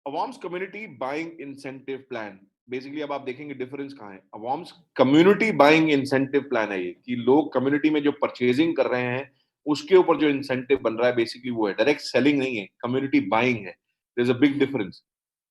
अवाम्स community buying incentive plan, basically अब आप देखेंगे डिफरेंस कहाँ है। Awam's community buying incentive plan है ये, कि लोग कम्युनिटी में जो परचेजिंग कर रहे हैं उसके ऊपर जो इंसेंटिव बन रहा है बेसिकली वो है, डायरेक्ट सेलिंग नहीं है, कम्युनिटी बाइंग है। There is a big difference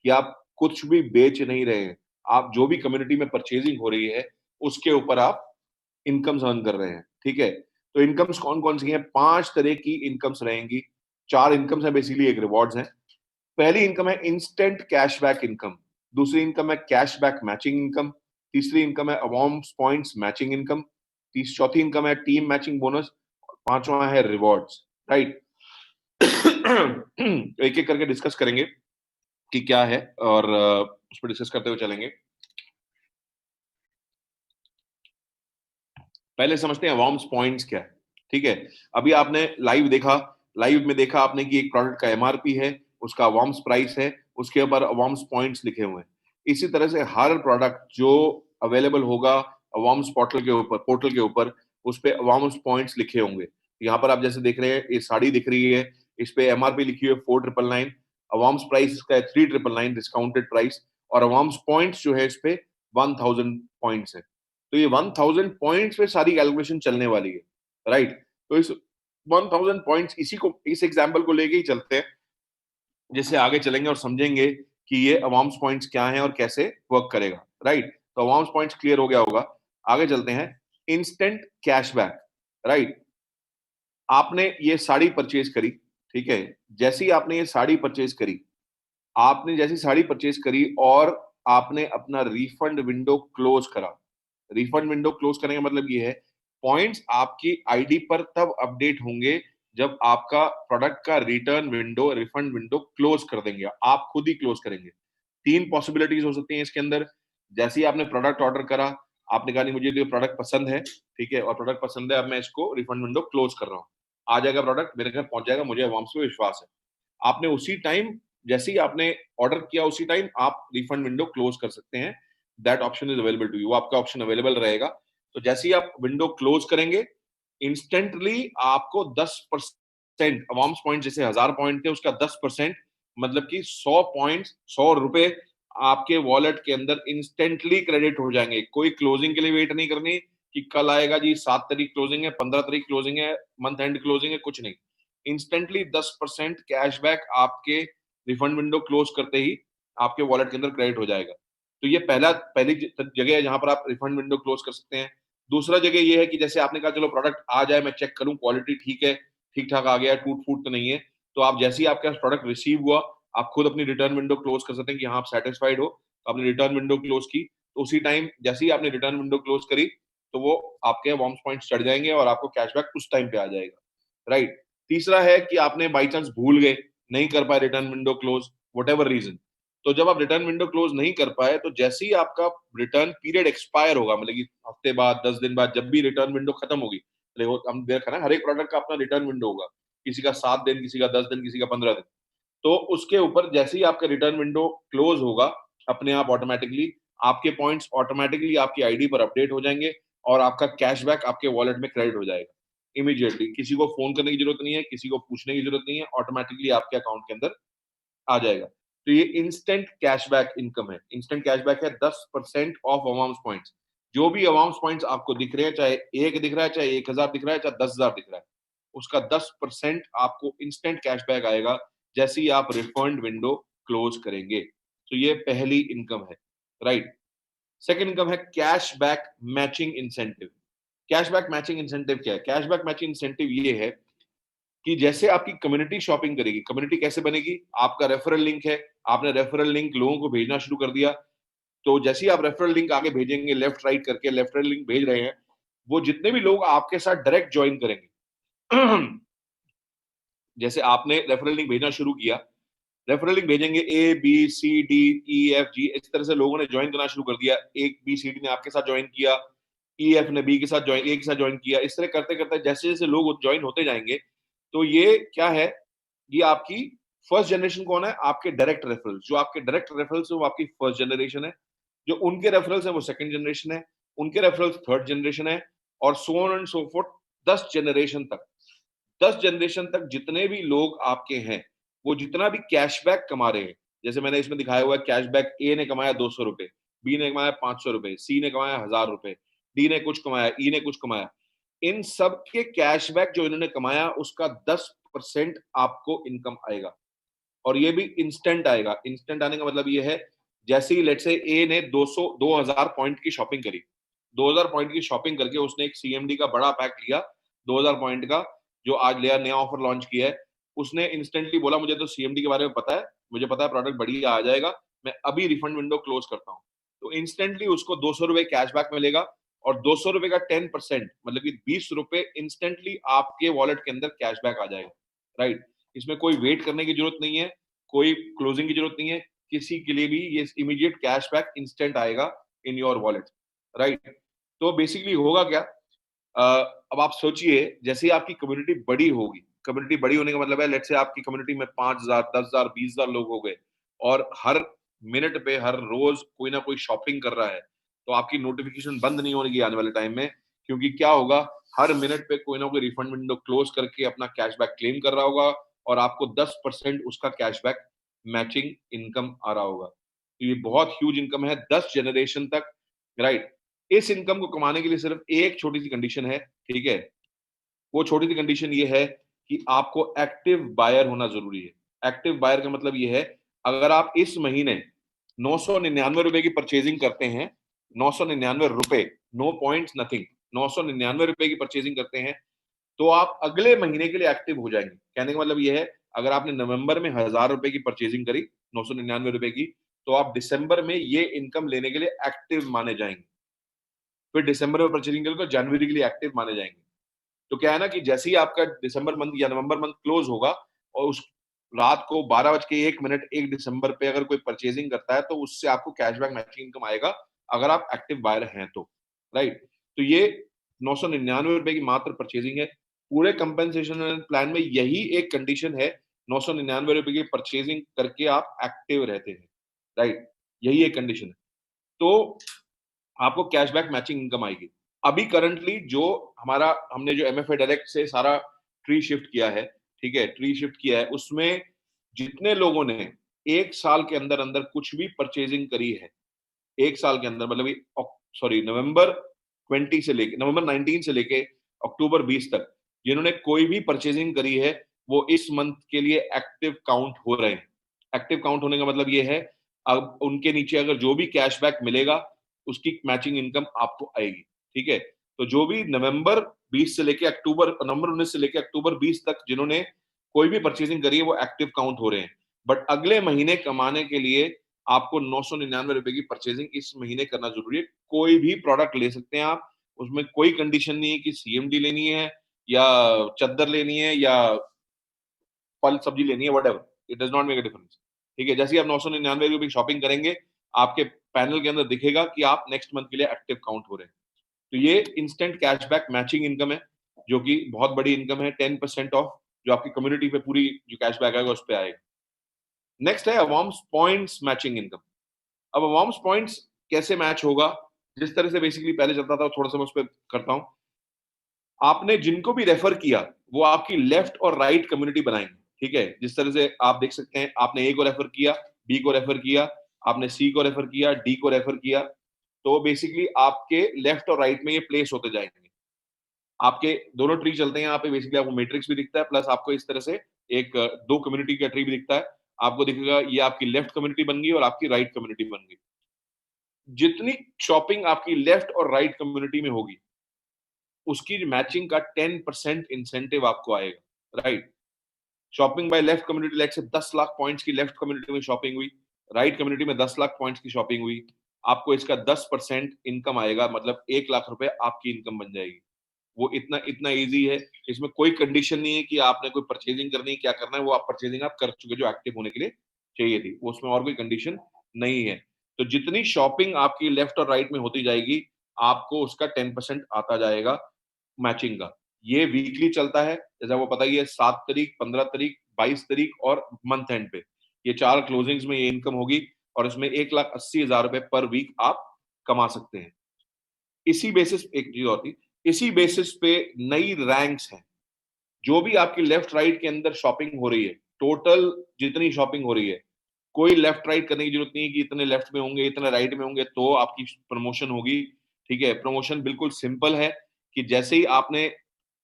कि आप कुछ भी बेच नहीं रहे हैं, आप जो भी कम्युनिटी में परचेजिंग हो रही है उसके ऊपर आप इनकम्स अर्न कर रहे हैं, ठीक है। तो इनकम्स कौन कौन सी हैं? 5 तरह की इनकम्स रहेंगी। 4 इनकम्स है बेसिकली, एक रिवॉर्ड्स है। पहली इनकम है इंस्टेंट कैशबैक इनकम, दूसरी इनकम है कैशबैक मैचिंग इनकम, तीसरी इनकम है अवार्म्स पॉइंट्स मैचिंग इनकम, तीस चौथी इनकम है टीम मैचिंग बोनस, पांचवा है रिवॉर्ड्स, राइट। एक एक करके डिस्कस करेंगे कि क्या है, और उस पर डिस्कस करते हुए चलेंगे। पहले समझते हैं अवार्म्स पॉइंट्स क्या है, ठीक है। अभी आपने लाइव में देखा आपने कि एक प्रोडक्ट का एमआरपी है, उसका अवार्म्स प्राइस है, उसके ऊपर अवार्म्स पॉइंट्स लिखे हुए हैं। इसी तरह से हर प्रोडक्ट जो अवेलेबल होगा अवार्म्स पोर्टल के ऊपर उस पे अवार्म्स पॉइंट्स लिखे होंगे। यहाँ पर आप जैसे देख रहे हैं, ये साड़ी दिख रही है, इस पे एमआरपी लिखी हुई है 4999, अवार्म्स प्राइस इसका है 3999 डिस्काउंटेड प्राइस, और अवार्म्स पॉइंट्स जो है इस पे 1000 पॉइंट्स है। तो ये 1000 पॉइंट्स पे सारी कैलकुलेशन चलने वाली है, राइट। तो इस 1000 पॉइंट्स, इस एग्जांपल को लेके ही चलते हैं, जिससे आगे चलेंगे और समझेंगे कि ये अवार्म्स पॉइंट्स क्या हैं और कैसे वर्क करेगा, राइट। तो अवार्म्स पॉइंट्स क्लियर हो गया होगा। आगे चलते हैं, इंस्टेंट कैशबैक, राइट। आपने ये साड़ी परचेज करी, ठीक है। जैसे ही आपने ये साड़ी परचेज करी, आपने जैसी साड़ी परचेज करी और आपने अपना रिफंड विंडो क्लोज करा। रिफंड विंडो क्लोज करने का मतलब ये है, पॉइंट्स आपकी आईडी पर तब अपडेट होंगे जब आपका प्रोडक्ट का return window, refund window close कर देंगे, आप खुद ही क्लोज करेंगे। 3 पॉसिबिलिटीज हो सकती हैं इसके अंदर। जैसे ही आपने प्रोडक्ट ऑर्डर करा, आपने कहा नहीं मुझे तो ये प्रोडक्ट पसंद है, ठीक है, और प्रोडक्ट पसंद है, अब मैं इसको रिफंड विंडो क्लोज कर रहा हूँ। आ जाएगा प्रोडक्ट, मेरे घर पहुंच जाएगा, मुझे अवाम्स पे विश्वास है। आपने उसी टाइम, जैसे ही आपने ऑर्डर किया उसी टाइम आप रिफंड विंडो क्लोज कर सकते हैं। That option is available to you, आपका ऑप्शन अवेलेबल रहेगा। तो जैसे ही आप विंडो क्लोज करेंगे, इंस्टेंटली आपको 10% अवार्म्स पॉइंट, जैसे 1000 पॉइंट थे उसका 10%, मतलब कि 100 पॉइंट, 100 रुपए आपके वॉलेट के अंदर इंस्टेंटली क्रेडिट हो जाएंगे। कोई क्लोजिंग के लिए वेट नहीं करनी कि कल आएगा जी, 7 तारीख क्लोजिंग है, 15 तारीख क्लोजिंग है, मंथ एंड क्लोजिंग है, कुछ नहीं। इंस्टेंटली 10% कैशबैक आपके रिफंड विंडो क्लोज करते ही आपके वॉलेट के अंदर क्रेडिट हो जाएगा। तो ये पहली जगह है जहां पर आप रिफंड विंडो क्लोज कर सकते हैं। दूसरा जगह ये है कि जैसे आपने कहा चलो प्रोडक्ट आ जाए, मैं चेक करूं क्वालिटी ठीक है, ठीक ठाक आ गया, टूट फूट तो नहीं है। तो आप जैसे ही आपके पास प्रोडक्ट रिसीव हुआ, आप खुद अपनी रिटर्न विंडो क्लोज कर सकते हैं कि हाँ आप सेटिस्फाइड हो। तो आपने रिटर्न विंडो क्लोज की, तो उसी टाइम जैसे ही आपने रिटर्न विंडो क्लोज करी, तो वो आपके वॉर्म्स पॉइंट्स चढ़ जाएंगे और आपको कैशबैक उस टाइम पे आ जाएगा, राइट। तीसरा है कि आपने बाई चांस भूल गए, नहीं कर पाए return window close, whatever reason, तो जब आप रिटर्न विंडो क्लोज नहीं कर पाए, तो जैसे ही आपका रिटर्न पीरियड एक्सपायर होगा, मतलब कि हफ्ते बाद, 10 दिन बाद, जब भी रिटर्न विंडो खत्म होगी, हम देखा ना हर एक प्रोडक्ट का अपना रिटर्न विंडो होगा, किसी का 7 दिन, किसी का 10 दिन, किसी का 15 दिन। तो उसके ऊपर जैसे ही आपका रिटर्न विंडो क्लोज होगा, अपने आप ऑटोमेटिकली आपके पॉइंट्स ऑटोमेटिकली आपकी आईडी पर अपडेट हो जाएंगे और आपका कैशबैक आपके वॉलेट में क्रेडिट हो जाएगा इमीडिएटली। किसी को फोन करने की जरूरत नहीं है, किसी को पूछने की जरूरत नहीं है, ऑटोमेटिकली आपके अकाउंट के अंदर आ जाएगा। तो ये इंस्टेंट कैशबैक इनकम है। इंस्टेंट कैशबैक है 10% ऑफ अवाउंस पॉइंट्स। जो भी अवाउंस पॉइंट्स आपको दिख रहे हैं, चाहे एक दिख रहा है, चाहे 1000 दिख रहा है, चाहे 10,000 दिख रहा है, उसका 10% आपको इंस्टेंट कैशबैक आएगा जैसे ही आप रिफंड विंडो क्लोज करेंगे। तो ये पहली इनकम है, राइट। सेकेंड इनकम है cashback matching incentive. Cashback matching incentive क्या है? कैशबैक मैचिंग इंसेंटिव ये है कि जैसे आपकी कम्युनिटी शॉपिंग करेगी, कम्युनिटी कैसे बनेगी? आपका रेफरल लिंक है, आपने रेफरल लिंक लोगों को भेजना शुरू कर दिया, तो जैसे ही आप रेफरल लिंक आगे भेजेंगे, लेफ्ट राइट करके रेफरल लिंक भेज रहे हैं, वो जितने भी लोग आपके साथ डायरेक्ट ज्वाइन करेंगे, जैसे आपने रेफरल लिंक भेजना शुरू किया, रेफरल लिंक भेजेंगे, A B C D E F G, इस तरह से लोगों ने ज्वाइन करना शुरू कर दिया। एक बी सी डी ने आपके साथ ज्वाइन किया, ई एफ ने बी के साथ ज्वाइन, ए के साथ ज्वाइन किया, इस तरह करते करते जैसे जैसे लोग ज्वाइन होते जाएंगे, तो ये क्या है, ये आपकी फर्स्ट जनरेशन कौन है? आपके डायरेक्ट रेफरल्स। जो आपके डायरेक्ट रेफरल्स है वो आपकी फर्स्ट जनरेशन है, जो उनके रेफरल्स है वो सेकंड जनरेशन है, उनके रेफरल्स थर्ड जनरेशन है, और so on and so fourth 10 generation तक। 10 जनरेशन तक जितने भी लोग आपके हैं, वो जितना भी कैशबैक कमा रहे हैं, जैसे मैंने इसमें दिखाया हुआ है कैशबैक, ए ने कमाया 200 रुपए, बी ने कमाया 500 रुपए, सी ने कमाया 1000 रुपए, डी ने कुछ कमाया, ई ने कुछ कमाया। इन सब के कैशबैक जो इन्होंने कमाया उसका 10% आपको इनकम आएगा, और ये भी इंस्टेंट आएगा। इंस्टेंट आने का मतलब ये है, जैसे ही लेट्स से ए ने 2000 पॉइंट की शॉपिंग करी, 2000 पॉइंट की शॉपिंग करके उसने एक सीएमडी का बड़ा पैक लिया 2000 पॉइंट का, जो आज लिया, नया ऑफर लॉन्च किया है। उसने इंस्टेंटली बोला मुझे तो सीएमडी के बारे में पता है, मुझे पता है प्रोडक्ट बढ़िया आ जाएगा, मैं अभी रिफंड विंडो क्लोज करता हूँ। तो इंस्टेंटली उसको 200 रुपए कैशबैक मिलेगा, और 200 रुपए का 10% मतलब कि 20 रुपए इंस्टेंटली आपके वॉलेट के अंदर कैशबैक आ जाएगा, राइट। इसमें कोई वेट करने की जरूरत नहीं है, कोई क्लोजिंग की जरूरत नहीं है, किसी के लिए भी ये इमीडिएट कैशबैक इंस्टेंट आएगा इन योर वॉलेट, राइट। तो बेसिकली होगा क्या, अब आप सोचिए, जैसे ही आपकी कम्युनिटी बड़ी होगी, कम्युनिटी बड़ी होने का मतलब है लेट्स से आपकी कम्युनिटी में 5000, 10000, 20000 लोग हो गए, और हर मिनट पे, हर रोज कोई ना कोई शॉपिंग कर रहा है, तो आपकी नोटिफिकेशन बंद नहीं होगी आने वाले टाइम में, क्योंकि क्या होगा, हर मिनट पे कोई ना कोई रिफंड विंडो क्लोज करके अपना कैशबैक क्लेम कर रहा होगा, और आपको 10% उसका कैशबैक मैचिंग इनकम आ रहा होगा। तो ये बहुत ह्यूज इनकम है 10 जनरेशन तक, राइट। इस इनकम को कमाने के लिए सिर्फ एक छोटी सी कंडीशन है, ठीक है। वो छोटी सी कंडीशन ये है कि आपको एक्टिव बायर होना जरूरी है। एक्टिव बायर का मतलब ये है, अगर आप इस महीने 999 रुपए की परचेजिंग करते हैं, 999 रुपए, नो पॉइंट्स नथिंग, 999 रुपए की परचेजिंग करते हैं, तो आप अगले महीने के लिए एक्टिव हो जाएंगे। कहने का मतलब ये है, अगर आपने नवंबर में 1000 रुपए की परचेजिंग करी, 999 रुपए की, तो आप दिसंबर में ये इनकम लेने के लिए एक्टिव माने जाएंगे। फिर दिसंबर में परचेजिंग करेंगे तो जनवरी के लिए एक्टिव माने जाएंगे। तो क्या है ना कि जैसे ही आपका दिसंबर मंथ या नवंबर मंथ क्लोज होगा, और उस रात को 12:01 1 दिसंबर पे अगर कोई परचेजिंग करता है, तो उससे आपको कैशबैक मैचिंग इनकम आएगा, अगर आप एक्टिव बायर हैं तो, राइट। तो ये 999 रुपए की मात्र परचेजिंग है। पूरे कंपेंसेशन प्लान में यही एक कंडीशन है, 999 रुपए की परचेजिंग करके आप एक्टिव रहते हैं, राइट। यही एक कंडीशन है, तो आपको कैशबैक मैचिंग इनकम आएगी। अभी करंटली जो हमारा, हमने जो एमएफए डायरेक्ट से सारा ट्री शिफ्ट किया है, ठीक है, ट्री शिफ्ट किया है, उसमें जितने लोगों ने 1 साल के अंदर-अंदर कुछ भी परचेजिंग करी है, 1 साल के अंदर मतलब सॉरी, नवंबर 20 से लेके, नवंबर 19 से लेके अक्टूबर 20 तक जिन्होंने कोई भी परचेजिंग करी है, वो इस मंथ के लिए एक्टिव काउंट हो रहे हैं। एक्टिव काउंट होने का मतलब ये है, अब उनके नीचे अगर जो भी कैशबैक मिलेगा, उसकी मैचिंग इनकम आपको आएगी, ठीक है। तो जो भी नवंबर 20 से लेके अक्टूबर, नवंबर 19 से लेके अक्टूबर 20 तक जिन्होंने कोई भी परचेजिंग करी है, वो एक्टिव काउंट हो रहे हैं। बट अगले महीने कमाने के लिए आपको 999 रुपए की परचेजिंग इस महीने करना जरूरी है। कोई भी प्रोडक्ट ले सकते हैं आप, उसमें कोई कंडीशन नहीं है कि सीएमडी लेनी है, या चद्दर लेनी है, या फल सब्जी लेनी है, whatever, it does not make a difference, ठीक है। जैसे ही आप 999 रुपए की शॉपिंग करेंगे, आपके पैनल के अंदर दिखेगा कि आप नेक्स्ट मंथ के लिए एक्टिव काउंट हो रहे हैं। तो ये इंस्टेंट कैशबैक मैचिंग इनकम है, जो कि बहुत बड़ी इनकम है, 10% ऑफ जो आपकी कम्युनिटी पे पूरी जो कैशबैक आएगा उस पे आएगा। नेक्स्ट है अवार्म्स पॉइंट्स मैचिंग इनकम। अब अवार्म्स पॉइंट्स कैसे मैच होगा, जिस तरह से बेसिकली पहले चलता था, थोड़ा सा मैं उस पर करता हूं। आपने जिनको भी रेफर किया, वो आपकी लेफ्ट और राइट कम्युनिटी बनाएंगे, ठीक है। जिस तरह से आप देख सकते हैं, आपने ए को रेफर किया, बी को रेफर किया, आपने सी को रेफर किया, डी को रेफर किया, तो बेसिकली आपके लेफ्ट और राइट में ये प्लेस होते जाएंगे। आपके दोनों ट्री चलते हैं यहाँ पे, बेसिकली आपको मैट्रिक्स भी दिखता है, प्लस आपको इस तरह से एक दो कम्युनिटी का ट्री भी दिखता है। आपको दिखेगा ये आपकी लेफ्ट कम्युनिटी बन गई और आपकी राइट कम्युनिटी बन गई। जितनी शॉपिंग आपकी लेफ्ट और राइट कम्युनिटी में होगी, उसकी मैचिंग का 10% इंसेंटिव आपको आएगा, right. Shopping by left community, let's say 10 lakh points की लेफ्ट कम्युनिटी में शॉपिंग हुई, राइट कम्युनिटी में 10 लाख पॉइंट्स की शॉपिंग हुई, आपको इसका 10% इनकम आएगा, मतलब 1 लाख रुपए आपकी इनकम बन जाएगी। वो इतना इतना इजी है, इसमें कोई कंडीशन नहीं है कि आपने कोई परचेजिंग करनी है, क्या करना है, वो आप परचेजिंग आप कर चुके जो एक्टिव होने के लिए चाहिए थी, वो उसमें और कोई कंडीशन नहीं है। तो जितनी शॉपिंग आपकी लेफ्ट और राइट में होती जाएगी, आपको उसका 10% आता जाएगा मैचिंग का। ये वीकली चलता है, जैसा वो पता ही है, 7 तारीख, 15 तारीख, 22 तारीख और मंथ एंड पे, ये 4 क्लोजिंग्स में ये इनकम होगी, और इसमें 1,80,000 रुपए पर वीक आप कमा सकते हैं। इसी बेसिस, एक चीज और थी, इसी बेसिस पे नई रैंक्स हैं। जो भी आपकी लेफ्ट राइट के अंदर शॉपिंग हो रही है, टोटल जितनी शॉपिंग हो रही है, कोई लेफ्ट राइट करने की जरूरत नहीं है कि इतने लेफ्ट में होंगे, इतने राइट में होंगे तो आपकी प्रमोशन होगी। ठीक है, प्रमोशन बिल्कुल सिंपल है कि जैसे ही आपने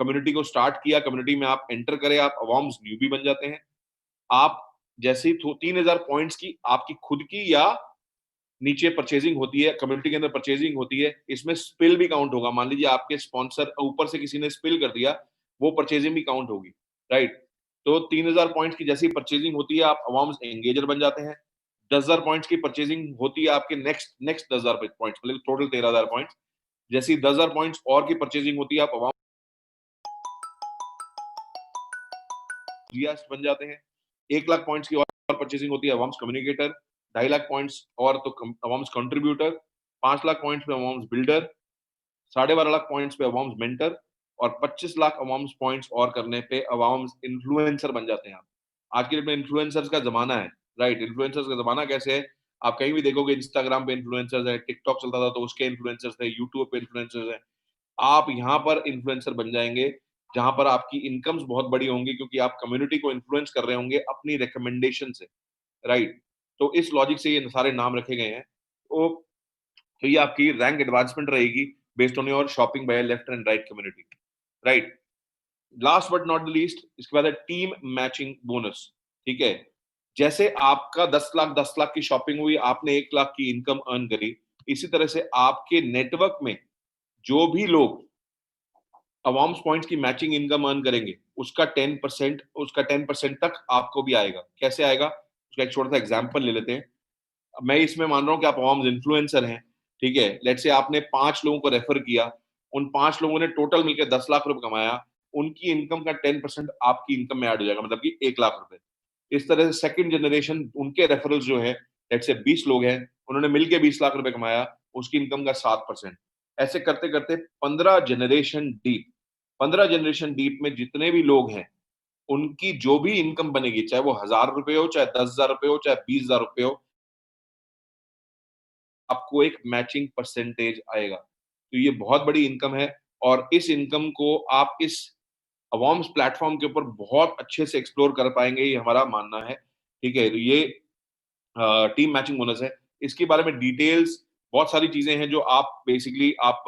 कम्युनिटी को स्टार्ट किया, कम्युनिटी में आप एंटर करें, आप अवाम्स न्यूबी बन जाते हैं। आप जैसे ही 3000 पॉइंट्स की आपकी खुद की या नीचे परचेजिंग होती है, कम्युनिटी के अंदर परचेजिंग होती है, इसमें स्पिल भी काउंट होगा। मान लीजिए आपके स्पॉन्सर ऊपर से किसी ने स्पिल कर दिया, वो परचेजिंग भी काउंट होगी, राइट? तो 3000 पॉइंट्स की जैसी परचेजिंग होती है, आप अवाम्स एंगेजर बन जाते हैं। 10,000 पॉइंट्स की परचेजिंग होती है आपके नेक्स्ट नेक्स्ट 10,000 पॉइंट्स, मतलब टोटल 13,000 पॉइंट्स। जैसी 10,000 पॉइंट्स और की परचेजिंग होती है, आप अवाम बन जाते हैं। 1 लाख पॉइंट्स की और परचेजिंग होती है, अवाम्स कम्युनिकेटर। 2.5 लाख पॉइंट्स और तो अवाम्स कंट्रीब्यूटर। 5 लाख पॉइंट्स पे अवाम्स बिल्डर। 12.5 लाख पॉइंट्स पे अवाम्स मेंटर। और 25 लाख अवाम्स पॉइंट्स और करने पे अवाम्स इन्फ्लुएंसर बन जाते हैं आप। आज के डेट में इन्फ्लुएंसर्स का जमाना है, राइट? इन्फ्लुएंसर्स का जमाना कैसे है? आप कहीं भी देखोगे इंस्टाग्राम पे इन्फ्लुएंसर्स है, टिकटॉक चलता था तो उसके इन्फ्लुएंसर्स थे, यूट्यूब पे इन्फ्लुएंसर्स है। आप यहाँ पर इन्फ्लुएंसर बन जाएंगे, जहां पर आपकी इनकम्स बहुत बड़ी होंगी, क्योंकि आप कम्युनिटी को इन्फ्लुएंस कर रहे होंगे अपनी रिकमेंडेशन से, राइट? तो इस लॉजिक से ये सारे नाम रखे गए हैं। तो ये आपकी रैंक एडवांसमेंट रहेगी based on your shopping by left and right community, right? Last but not the least, इसके बाद है टीम मैचिंग बोनस। ठीक है, जैसे आपका 10 लाख की शॉपिंग हुई, आपने 1 लाख की इनकम अर्न करी, इसी तरह से आपके नेटवर्क में जो भी लोग अवाम्स पॉइंट्स की मैचिंग इनकम अर्न करेंगे, उसका 10% तक आपको भी आएगा। कैसे आएगा? उसका एक छोटा सा एग्जांपल ले लेते हैं। मैं इसमें मान रहा हूं कि आप अवाम्स इन्फ्लुएंसर हैं, ठीक है? लेट्स से आपने 5 लोगों को रेफर किया, उन 5 लोगों ने टोटल मिलकर 10 लाख रुपए कमाया, उनकी इनकम का 10% आपकी इनकम में ऐड हो जाएगा, मतलब कि 1 लाख रुपए। इस तरह से सेकंड जनरेशन उनके रेफरल्स जो है, लेट्स से 20 लोग हैं, उन्होंने मिलकर 20 लाख रुपए कमाया, उसकी इनकम का 7%। ऐसे करते करते 15 जनरेशन डीप में जितने भी लोग हैं, उनकी जो भी इनकम बनेगी, चाहे वो 1,000 रुपए हो, चाहे 10,000 रुपए हो, चाहे 20,000 रुपए हो, आपको एक मैचिंग परसेंटेज आएगा। तो ये बहुत बड़ी इनकम है, और इस इनकम को आप इस अवाम्स प्लेटफॉर्म के ऊपर बहुत अच्छे से एक्सप्लोर कर पाएंगे, ये हमारा मानना है। ठीक है, तो ये टीम मैचिंग बोनस है। इसके बारे में डिटेल्स, बहुत सारी चीजें हैं जो आप बेसिकली आप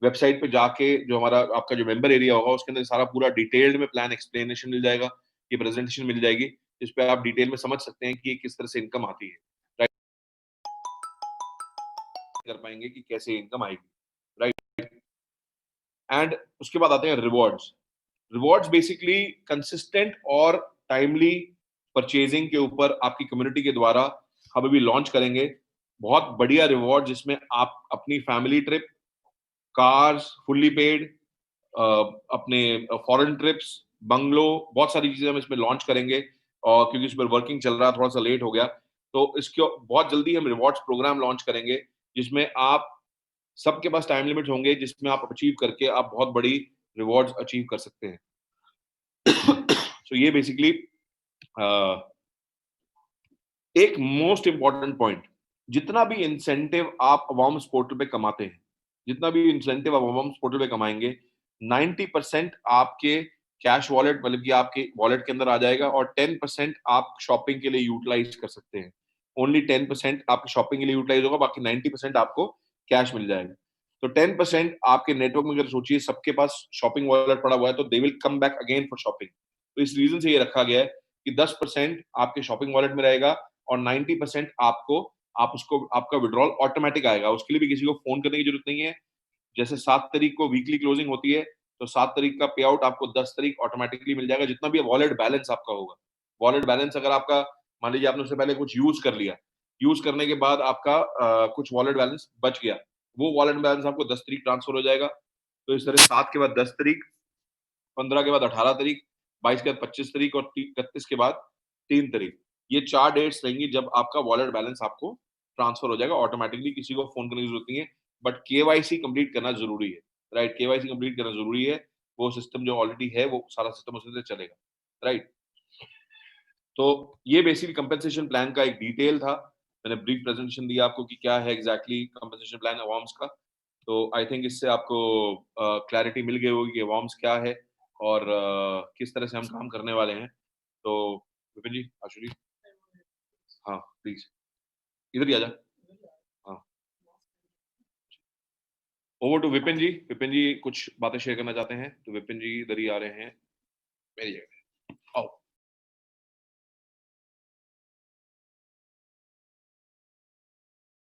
वेबसाइट पे जाके, जो हमारा आपका जो मेंबर एरिया होगा, उसके अंदर सारा पूरा डिटेल्ड में प्लान एक्सप्लेनेशन मिल जाएगा, ये प्रेजेंटेशन मिल जाएगी, जिस पे आप डिटेल में समझ सकते हैं कि ये किस तरह से इनकम आती है, राइट? कर पाएंगे कि कैसे इनकम आएगी, राइट? एंड उसके बाद आते हैं रिवॉर्ड्स। रिवॉर्ड्स बेसिकली कंसिस्टेंट और टाइमली परचेजिंग के ऊपर आपकी कम्युनिटी के द्वारा हम अभी लॉन्च करेंगे बहुत बढ़िया रिवॉर्ड, जिसमें आप अपनी family trip, cars fully paid, अपने फॉरेन ट्रिप्स, बंगलो, बहुत सारी चीजें हम इसमें लॉन्च करेंगे। और क्योंकि इस पर वर्किंग चल रहा, थोड़ा सा लेट हो गया, तो इसके बहुत जल्दी हम रिवॉर्ड्स प्रोग्राम लॉन्च करेंगे, जिसमें आप सबके पास टाइम लिमिट होंगे, जिसमें आप अचीव करके आप बहुत बड़ी रिवॉर्ड्स अचीव कर सकते हैं। सो ये बेसिकली एक मोस्ट इंपॉर्टेंट पॉइंट, जितना भी इंसेंटिव आप अवाम्स पोर्टल पे कमाते हैं, जितना भी इंसेंटिव आप अवाम्स पोर्टल पे कमाएंगे, 90% आपके कैश वॉलेट, मतलब कि आपके वॉलेट के अंदर आ जाएगा, और 10% आप शॉपिंग के लिए यूटिलाइज कर सकते हैं। ओनली 10% आपकी शॉपिंग के लिए यूटिलाइज होगा, बाकी 90% आपको कैश मिल जाएगा। तो 10% आपके नेटवर्क में अगर सोचिए सबके पास शॉपिंग वॉलेट पड़ा हुआ है, तो they will come back again for shopping. तो इस रीजन से ये रखा गया है कि 10% आपके शॉपिंग वॉलेट में रहेगा, और 90% आपको, आप उसको, आपका विड्रॉल ऑटोमेटिक आएगा। उसके लिए भी किसी को फोन करने की जरूरत नहीं है। जैसे 7 तारीख को वीकली क्लोजिंग होती है, तो 7 तारीख का पे आउट आपको 10 तारीख ऑटोमेटिकली मिल जाएगा, जितना भी वॉलेट बैलेंस आपका होगा। वॉलेट बैलेंस अगर आपका, मान लीजिए आपने उससे पहले कुछ यूज कर लिया, यूज करने के बाद आपका कुछ वॉलेट बैलेंस बच गया, वो वॉलेट बैलेंस आपको 10 तारीख ट्रांसफर हो जाएगा। तो इस तरह 7 के बाद 10 तारीख, 15 के बाद 18 तारीख, 22 के बाद 25 तारीख, और 31 के बाद 3 तारीख, ये 4 डेट्स रहेंगी जब आपका वॉलेट बैलेंस आपको ट्रांसफर हो जाएगा ऑटोमेटिकली, किसी को फोन करने की जरूरत नहीं है। बट केवाईसी कंप्लीट करना जरूरी है, राइट? केवाईसी कंप्लीट करना जरूरी है। वो सिस्टम जो ऑलरेडी है, वो सारा सिस्टम उसी से चलेगा, राइट? तो ये बेसिकली कंपनसेशन प्लान का एक डिटेल था। मैंने ब्रीफ प्रेजेंटेशन दिया आपको कि क्या है एग्जैक्टली कंपनसेशन प्लान अवार्म्स का। तो आई थिंक इससे आपको क्लैरिटी मिल गई होगी कि अवार्म्स क्या है, और किस तरह से हम काम करने वाले हैं। तो विपिन जी, आशु जी। इधर ही आ जा। हाँ, ओवर टू विपिन जी। विपिन जी कुछ बातें शेयर करना चाहते हैं तो विपिन जी इधर ही आ रहे हैं मेरी जगह।